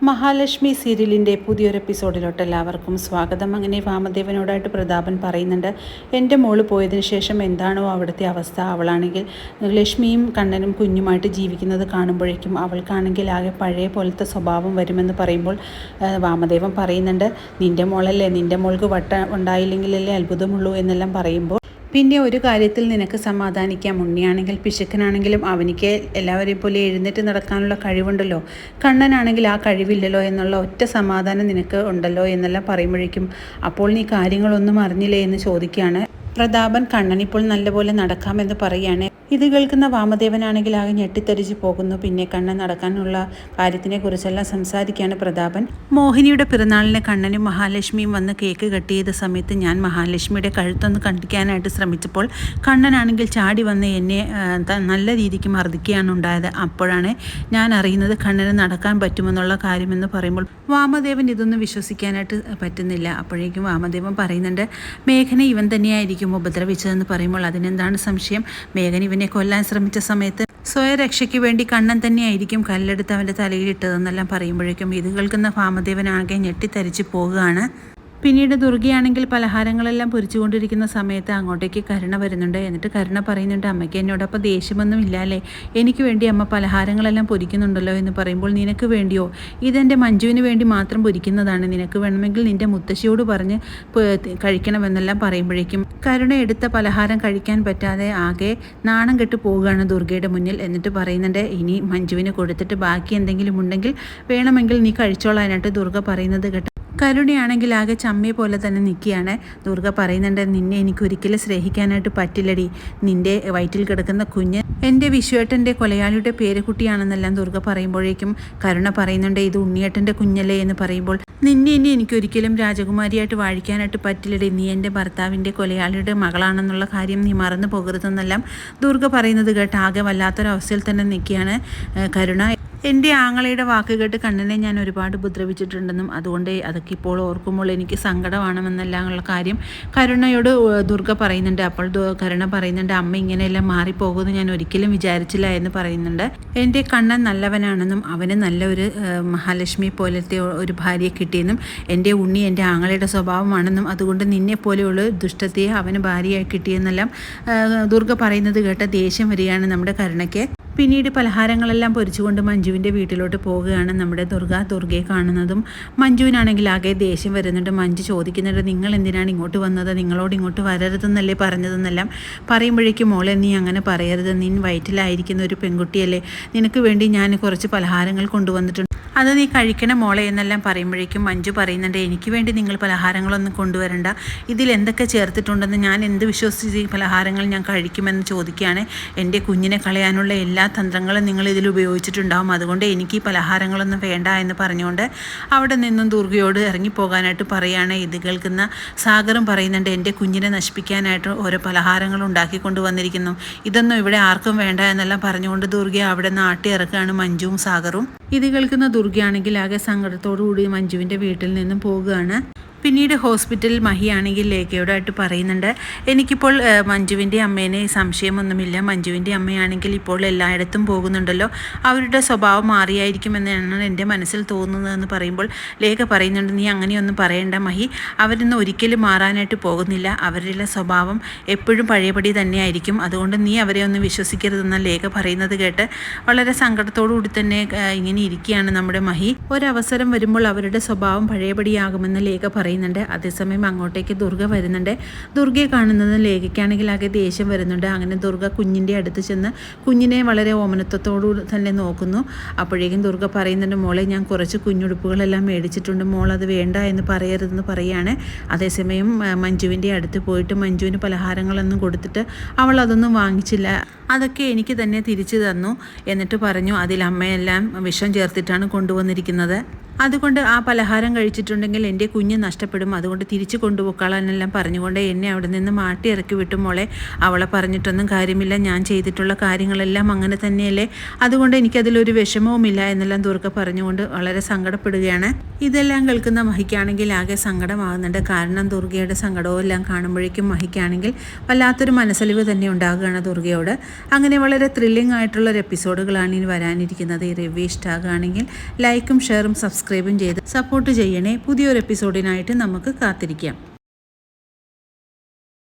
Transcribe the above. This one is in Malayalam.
മഹാലക്ഷ്മി സീരിയലിൻ്റെ പുതിയൊരു എപ്പിസോഡിലോട്ട് എല്ലാവർക്കും സ്വാഗതം. അങ്ങനെ വാമദേവനോടായിട്ട് പ്രതാപൻ പറയുന്നുണ്ട്, എൻ്റെ മോള് പോയതിന് ശേഷം എന്താണോ അവിടുത്തെ അവസ്ഥ, അവളാണെങ്കിൽ ലക്ഷ്മിയും കണ്ണനും കുഞ്ഞുമായിട്ട് ജീവിക്കുന്നത് കാണുമ്പോഴേക്കും അവൾക്കാണെങ്കിൽ ആകെ പഴയ പോലത്തെ സ്വഭാവം വരുമെന്ന് പറയുമ്പോൾ വാമദേവൻ പറയുന്നുണ്ട്, നിൻ്റെ മോളല്ലേ, നിൻ്റെ മോൾക്ക് ഉണ്ടായില്ലെങ്കിലല്ലേ അത്ഭുതമുള്ളൂ എന്നെല്ലാം പറയുമ്പോൾ പിന്നെ ഒരു കാര്യത്തിൽ നിനക്ക് സമാധാനിക്കാം. ഉണ്ണിയാണെങ്കിൽ പിശുക്കനാണെങ്കിലും അവനിക്ക് എല്ലാവരെയും പോലെ എഴുന്നേറ്റ് നടക്കാനുള്ള കഴിവുണ്ടല്ലോ, കണ്ണനാണെങ്കിൽ ആ കഴിവില്ലല്ലോ എന്നുള്ള ഒറ്റ സമാധാനം നിനക്ക് ഉണ്ടല്ലോ എന്നെല്ലാം പറയുമ്പോഴേക്കും അപ്പോൾ നീ കാര്യങ്ങളൊന്നും അറിഞ്ഞില്ലേ എന്ന് ചോദിക്കുകയാണ് പ്രതാപൻ. കണ്ണനിപ്പോൾ നല്ലപോലെ നടക്കാമെന്ന് പറയുകയാണ്. ഇത് കേൾക്കുന്ന വാമദേവനാണെങ്കിൽ ആകെ ഞെട്ടിത്തെറിച്ച് പോകുന്നു. പിന്നെ കണ്ണൻ നടക്കാനുള്ള കാര്യത്തിനെക്കുറിച്ചെല്ലാം സംസാരിക്കുകയാണ് പ്രതാപൻ. മോഹിനിയുടെ പിറന്നാളിന് കണ്ണനും മഹാലക്ഷ്മിയും വന്ന് കേക്ക് കട്ട് ചെയ്ത സമയത്ത് ഞാൻ മഹാലക്ഷ്മിയുടെ കഴുത്തൊന്ന് കണ്ടിക്കാനായിട്ട് ശ്രമിച്ചപ്പോൾ കണ്ണനാണെങ്കിൽ ചാടി വന്ന് എന്നെ നല്ല രീതിക്ക് മർദ്ദിക്കുകയാണ് ഉണ്ടായത്. അപ്പോഴാണ് ഞാൻ അറിയുന്നത് കണ്ണന് നടക്കാൻ പറ്റുമെന്നുള്ള കാര്യമെന്ന് പറയുമ്പോൾ വാമദേവൻ ഇതൊന്നും വിശ്വസിക്കാനായിട്ട് പറ്റുന്നില്ല. അപ്പോഴേക്കും വാമദേവൻ പറയുന്നുണ്ട്, മേഘന ഇവൻ തന്നെയായിരിക്കും ഉപദ്രവിച്ചതെന്ന് പറയുമ്പോൾ അതിനെന്താണ് സംശയം, മേഘന ഇവനെ കൊല്ലാൻ ശ്രമിച്ച സമയത്ത് സ്വയരക്ഷയ്ക്ക് വേണ്ടി കണ്ണൻ തന്നെയായിരിക്കും കല്ലെടുത്ത് അവൻ്റെ തലയിലിട്ടതെന്നെല്ലാം പറയുമ്പോഴേക്കും ഇത് കേൾക്കുന്ന വാമദേവനാകെ ഞെട്ടിത്തരിച്ച് പോവുകയാണ്. പിന്നീട് ദുർഗയാണെങ്കിൽ പലഹാരങ്ങളെല്ലാം പൊരിച്ചുകൊണ്ടിരിക്കുന്ന സമയത്ത് അങ്ങോട്ടേക്ക് കരുണ വരുന്നുണ്ട്. എന്നിട്ട് കരുണ പറയുന്നുണ്ട്, അമ്മയ്ക്ക് എന്നോടൊപ്പം ദേഷ്യമൊന്നും ഇല്ലല്ലേ, എനിക്ക് വേണ്ടി അമ്മ പലഹാരങ്ങളെല്ലാം പൊരിക്കുന്നുണ്ടല്ലോ എന്ന് പറയുമ്പോൾ നിനക്ക് വേണ്ടിയോ, ഇതെൻ്റെ മഞ്ജുവിന് വേണ്ടി മാത്രം പൊരിക്കുന്നതാണ്, നിനക്ക് വേണമെങ്കിൽ നിൻ്റെ മുത്തശ്ശിയോട് പറഞ്ഞ് കഴിക്കണമെന്നെല്ലാം പറയുമ്പോഴേക്കും കരുണ എടുത്ത പലഹാരം കഴിക്കാൻ പറ്റാതെ ആകെ നാണം കെട്ട് പോവുകയാണ് ദുർഗയുടെ മുന്നിൽ. എന്നിട്ട് പറയുന്നുണ്ട്, ഇനി മഞ്ജുവിന് കൊടുത്തിട്ട് ബാക്കി എന്തെങ്കിലും ഉണ്ടെങ്കിൽ വേണമെങ്കിൽ നീ കഴിച്ചോളാനായിട്ട് ദുർഗ പറയുന്നത് കേട്ട് കരുണയാണെങ്കിൽ ആകെ ചമ്മയെ പോലെ തന്നെ നിൽക്കുകയാണ്. ദുർഗ പറയുന്നുണ്ട്, നിന്നെ എനിക്ക് ഒരിക്കലും സ്നേഹിക്കാനായിട്ട് പറ്റില്ലടി, നിൻ്റെ വയറ്റിൽ കിടക്കുന്ന കുഞ്ഞ് എൻ്റെ വിശ്വേട്ടൻ്റെ കൊലയാളിയുടെ പേരക്കുട്ടിയാണെന്നെല്ലാം ദുർഗ പറയുമ്പോഴേക്കും കരുണ പറയുന്നുണ്ട്, ഇത് ഉണ്ണിയേട്ടൻ്റെ കുഞ്ഞല്ലേ എന്ന് പറയുമ്പോൾ നിന്നെ ഇനി എനിക്കൊരിക്കലും രാജകുമാരിയായിട്ട് വാഴിക്കാനായിട്ട് പറ്റില്ലടി, നീ എൻ്റെ ഭർത്താവിൻ്റെ കൊലയാളിയുടെ മകളാണെന്നുള്ള കാര്യം നീ മറന്നു പോകരുതെന്നെല്ലാം ദുർഗ പറയുന്നത് കേട്ട് ആകെ വല്ലാത്തൊരവസ്ഥയിൽ തന്നെ നിൽക്കുകയാണ് കരുണ. എൻ്റെ ആങ്ങളയുടെ വാക്ക് കേട്ട് കണ്ണനെ ഞാൻ ഒരുപാട് ഉപദ്രവിച്ചിട്ടുണ്ടെന്നും അതുകൊണ്ട് അതൊക്കെ ഇപ്പോൾ ഓർക്കുമ്പോൾ എനിക്ക് സങ്കടമാണെന്നെല്ലാം ഉള്ള കാര്യം കരുണയോട് ദുർഗ പറയുന്നുണ്ട്. അപ്പോൾ കരുണ പറയുന്നുണ്ട്, അമ്മ ഇങ്ങനെയെല്ലാം മാറിപ്പോകുമെന്ന് ഞാൻ ഒരിക്കലും വിചാരിച്ചില്ല എന്ന് പറയുന്നുണ്ട്. എൻ്റെ കണ്ണൻ നല്ലവനാണെന്നും അവന് നല്ല ഒരു മഹാലക്ഷ്മി പോലത്തെ ഒരു ഭാര്യയെ കിട്ടിയെന്നും എൻ്റെ ഉണ്ണി എൻ്റെ ആങ്ങളയുടെ സ്വഭാവമാണെന്നും അതുകൊണ്ട് നിന്നെപ്പോലെയുള്ള ദുഷ്ടതയെ അവന് ഭാര്യയായി കിട്ടിയെന്നെല്ലാം ദുർഗ പറയുന്നത് കേട്ട ദേഷ്യം വരികയാണ് നമ്മുടെ കരുണയ്ക്ക്. പിന്നീട് പലഹാരങ്ങളെല്ലാം പൊരിച്ചുകൊണ്ട് മഞ്ജുവിൻ്റെ വീട്ടിലോട്ട് പോവുകയാണ് നമ്മുടെ ദുർഗയെ കാണുന്നതും മഞ്ജുവിനാണെങ്കിൽ ആകെ ദേഷ്യം വരുന്നുണ്ട്. മഞ്ജു ചോദിക്കുന്നുണ്ട്, നിങ്ങൾ എന്തിനാണ് ഇങ്ങോട്ട് വന്നത്, നിങ്ങളോട് ഇങ്ങോട്ട് വരരുതെന്നല്ലേ പറഞ്ഞതെന്നെല്ലാം പറയുമ്പോഴേക്കും മോളെ നീ അങ്ങനെ പറയരുത്, നീ വയറ്റിലായിരിക്കുന്ന ഒരു പെൺകുട്ടിയല്ലേ, നിനക്ക് വേണ്ടി ഞാൻ കുറച്ച് പലഹാരങ്ങൾ കൊണ്ടുവന്നിട്ടുണ്ട്, അത് നീ കഴിക്കണം മോളെ എന്നെല്ലാം പറയുമ്പോഴേക്കും മഞ്ജു പറയുന്നുണ്ട്, എനിക്ക് വേണ്ടി നിങ്ങൾ പലഹാരങ്ങളൊന്നും കൊണ്ടുവരണ്ട, ഇതിൽ എന്തൊക്കെ ചേർത്തിട്ടുണ്ടെന്ന് ഞാൻ എന്ത് വിശ്വസിച്ച് ഈ പലഹാരങ്ങൾ ഞാൻ കഴിക്കുമെന്ന് ചോദിക്കുകയാണ്. എൻ്റെ കുഞ്ഞിനെ കളയാനുള്ള എല്ലാ തന്ത്രങ്ങളും നിങ്ങൾ ഇതിൽ ഉപയോഗിച്ചിട്ടുണ്ടാവും, അതുകൊണ്ട് എനിക്ക് ഈ പലഹാരങ്ങളൊന്നും വേണ്ട എന്ന് പറഞ്ഞുകൊണ്ട് അവിടെ നിന്നും ദുർഗയോട് ഇറങ്ങിപ്പോകാനായിട്ട് പറയുകയാണ്. ഇത് കേൾക്കുന്ന സാഗറും പറയുന്നുണ്ട്, എൻ്റെ കുഞ്ഞിനെ നശിപ്പിക്കാനായിട്ട് ഓരോ പലഹാരങ്ങൾ ഉണ്ടാക്കിക്കൊണ്ട് വന്നിരിക്കുന്നു, ഇതൊന്നും ഇവിടെ ആർക്കും വേണ്ട എന്നെല്ലാം പറഞ്ഞുകൊണ്ട് ദുർഗയെ അവിടെ നിന്ന് ആട്ടി ഇറക്കുകയാണ് മഞ്ജുവും സാഗറും. ഇത് കേൾക്കുന്ന ദുർഗയാണെങ്കിൽ ആകെ സങ്കടത്തോടു കൂടി മഞ്ജുവിൻ്റെ വീട്ടിൽ നിന്നും പോവുകയാണ്. പിന്നീട് ഹോസ്പിറ്റലിൽ മഹിയാണെങ്കിൽ ലേഖയോടായിട്ട് പറയുന്നുണ്ട്, എനിക്കിപ്പോൾ മഞ്ജുവിൻ്റെ അമ്മേനെ സംശയമൊന്നുമില്ല, മഞ്ജുവിൻ്റെ അമ്മയാണെങ്കിൽ ഇപ്പോൾ എല്ലായിടത്തും പോകുന്നുണ്ടല്ലോ, അവരുടെ സ്വഭാവം മാറിയായിരിക്കുമെന്നാണ് എൻ്റെ മനസ്സിൽ തോന്നുന്നതെന്ന് പറയുമ്പോൾ ലേഖ പറയുന്നുണ്ട്, നീ അങ്ങനെയൊന്നും പറയണ്ട മഹി, അവരൊന്നും ഒരിക്കലും മാറാനായിട്ട് പോകുന്നില്ല, അവരുടെ സ്വഭാവം എപ്പോഴും പഴയപടി തന്നെയായിരിക്കും, അതുകൊണ്ട് നീ അവരെ ഒന്നും വിശ്വസിക്കരുതെന്ന ലേഖ പറയുന്നത് കേട്ട് വളരെ സങ്കടത്തോടു കൂടി തന്നെ ഇങ്ങനെ ഇരിക്കുകയാണ് നമ്മുടെ മഹി. ഒരവസരം വരുമ്പോൾ അവരുടെ സ്വഭാവം പഴയപടിയാകുമെന്ന് ലേഖ പറയുന്നുണ്ട്. അതേസമയം അങ്ങോട്ടേക്ക് ദുർഗ വരുന്നുണ്ട്. ദുർഗയെ കാണുന്നത് ലേഖയ്ക്കാണെങ്കിൽ ആകെ ദേഷ്യം വരുന്നുണ്ട്. അങ്ങനെ ദുർഗ കുഞ്ഞിൻ്റെ അടുത്ത് ചെന്ന് കുഞ്ഞിനെ വളരെ ഓമനത്വത്തോടു തന്നെ നോക്കുന്നു. അപ്പോഴേക്കും ദുർഗ പറയുന്നുണ്ട്, മോളെ ഞാൻ കുറച്ച് കുഞ്ഞുടുപ്പുകളെല്ലാം മേടിച്ചിട്ടുണ്ട്, മോൾ അത് വേണ്ട എന്ന് പറയരുതെന്ന് പറയുകയാണ്. അതേസമയം മഞ്ജുവിൻ്റെ അടുത്ത് പോയിട്ട് മഞ്ജുവിന് പലഹാരങ്ങളൊന്നും കൊടുത്തിട്ട് അവൾ അതൊന്നും വാങ്ങിച്ചില്ല, അതൊക്കെ എനിക്ക് തന്നെ തിരിച്ചു തന്നു എന്നിട്ട് പറഞ്ഞു അതിൽ അമ്മയെല്ലാം വിഷം ചേർത്തിട്ടാണ് കൊണ്ടുവന്നിരിക്കുന്നത്, അതുകൊണ്ട് ആ പലഹാരം കഴിച്ചിട്ടുണ്ടെങ്കിൽ എൻ്റെ കുഞ്ഞ് നഷ്ടപ്പെടും, അതുകൊണ്ട് തിരിച്ചു കൊണ്ടുപോക്കാളെന്നെല്ലാം പറഞ്ഞുകൊണ്ട് എന്നെ അവിടെ നിന്ന് മാട്ടി ഇറക്കി വിട്ടു. മോളെ അവളെ പറഞ്ഞിട്ടൊന്നും കാര്യമില്ല, ഞാൻ ചെയ്തിട്ടുള്ള കാര്യങ്ങളെല്ലാം അങ്ങനെ തന്നെയല്ലേ, അതുകൊണ്ട് എനിക്കതിലൊരു വിഷമവുമില്ല എന്നെല്ലാം ദുർഗ പറഞ്ഞുകൊണ്ട് വളരെ സങ്കടപ്പെടുകയാണ്. ഇതെല്ലാം കേൾക്കുന്ന മഹിക്കാണെങ്കിൽ ആകെ സങ്കടമാകുന്നുണ്ട്. കാരണം ദുർഗയുടെ സങ്കടവും എല്ലാം കാണുമ്പോഴേക്കും മഹിക്കാണെങ്കിൽ വല്ലാത്തൊരു മനസ്സലിവ് തന്നെ ഉണ്ടാകുകയാണ് ദുർഗയോട്. അങ്ങനെ വളരെ ത്രില്ലിംഗ് ആയിട്ടുള്ളൊരു എപ്പിസോഡുകളാണ് ഇനി വരാനിരിക്കുന്നത്. ഈ റിവ്യൂ ഇഷ്ടമാകുകയാണെങ്കിൽ ലൈക്കും ഷെയറും സബ്സ്ക്രൈബ് സബ്സ്ക്രൈബും ചെയ്ത് സപ്പോർട്ട് ചെയ്യണേ. പുതിയൊരു എപ്പിസോഡിനായിട്ട് നമുക്ക് കാത്തിരിക്കാം.